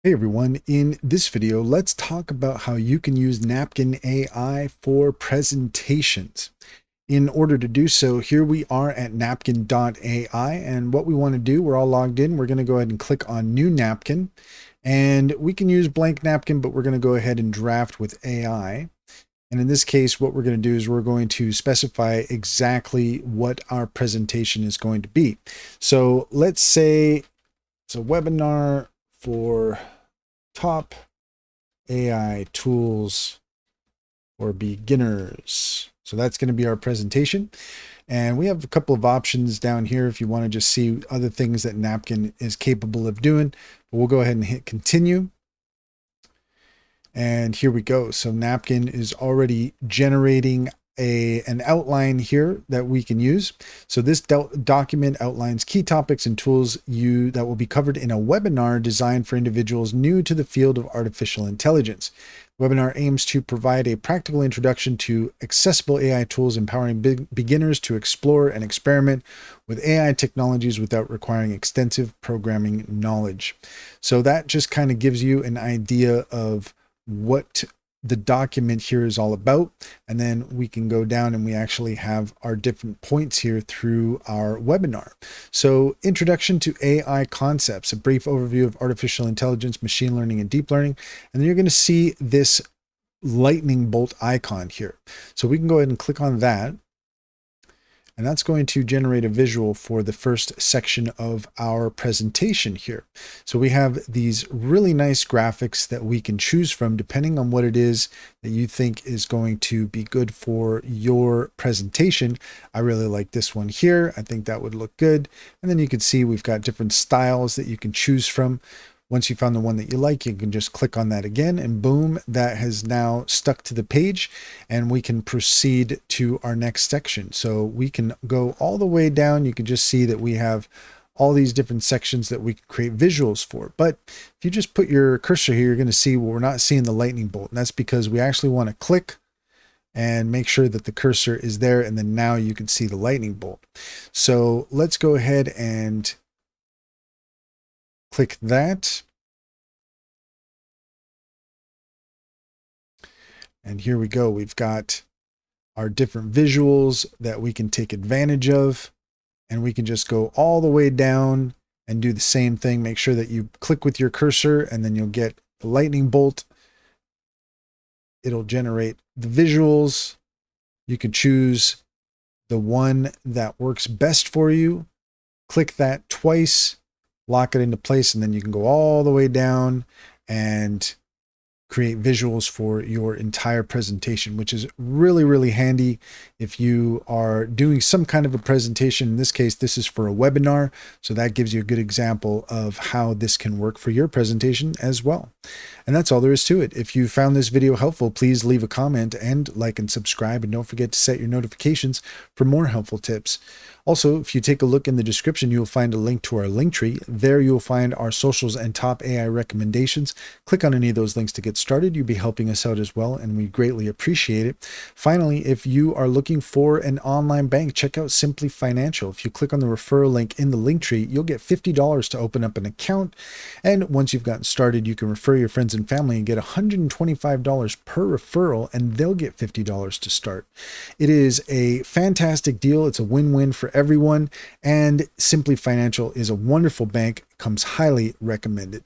Hey everyone, in this video, let's talk about how you can use Napkin AI for presentations. In order to do so, here we are at Napkin AI, and what we want to do, we're all logged in. We're going to go ahead and click on New Napkin, and we can use blank napkin, but we're going to go ahead and draft with AI. And in this case, what we're going to do is we're going to specify exactly what our presentation is going to be. So let's say it's a webinar for top AI tools for beginners. So that's going to be our presentation. And we have a couple of options down here if you want to just see other things that Napkin is capable of doing. But we'll go ahead and hit continue. And here we go. So Napkin is already generating an outline here that we can use. So this document outlines key topics and tools that will be covered in a webinar designed for individuals new to the field of artificial intelligence. The webinar aims to provide a practical introduction to accessible AI tools, empowering beginners to explore and experiment with AI technologies without requiring extensive programming knowledge. So that just kind of gives you an idea of what the document here is all about. And then we can go down and we actually have our different points here through our webinar. So introduction to AI concepts, a brief overview of artificial intelligence, machine learning, and deep learning. And then you're going to see this lightning bolt icon here. So we can go ahead and click on that. And that's going to generate a visual for the first section of our presentation here. So we have these really nice graphics that we can choose from depending on what it is that you think is going to be good for your presentation. I really like this one here. I think that would look good. And then you can see we've got different styles that you can choose from. Once you found the one that you like, you can just click on that again and boom, that has now stuck to the page and we can proceed to our next section. So we can go all the way down. You can just see that we have all these different sections that we can create visuals for. But if you just put your cursor here, you're going to see, well, we're not seeing the lightning bolt. And that's because we actually want to click and make sure that the cursor is there. And then now you can see the lightning bolt. So let's go ahead and click that. And here we go. We've got our different visuals that we can take advantage of. And we can just go all the way down and do the same thing. Make sure that you click with your cursor and then you'll get the lightning bolt. It'll generate the visuals. You can choose the one that works best for you. Click that twice, lock it into place, and then you can go all the way down and create visuals for your entire presentation, which is really, really handy if you are doing some kind of a presentation. In this case, this is for a webinar. So that gives you a good example of how this can work for your presentation as well. And that's all there is to it. If you found this video helpful, please leave a comment and like and subscribe. And don't forget to set your notifications for more helpful tips. Also, if you take a look in the description, you'll find a link to our link tree. There you'll find our socials and top AI recommendations. Click on any of those links to get started. You'll be helping us out as well, and we greatly appreciate it. Finally, if you are looking for an online bank, check out Simply Financial. If you click on the referral link in the link tree, you'll get $50 to open up an account. And once you've gotten started, you can refer your friends and family and get $125 per referral, and they'll get $50 to start. It is a fantastic deal. It's a win-win for everyone, and Simply Financial is a wonderful bank, comes highly recommended.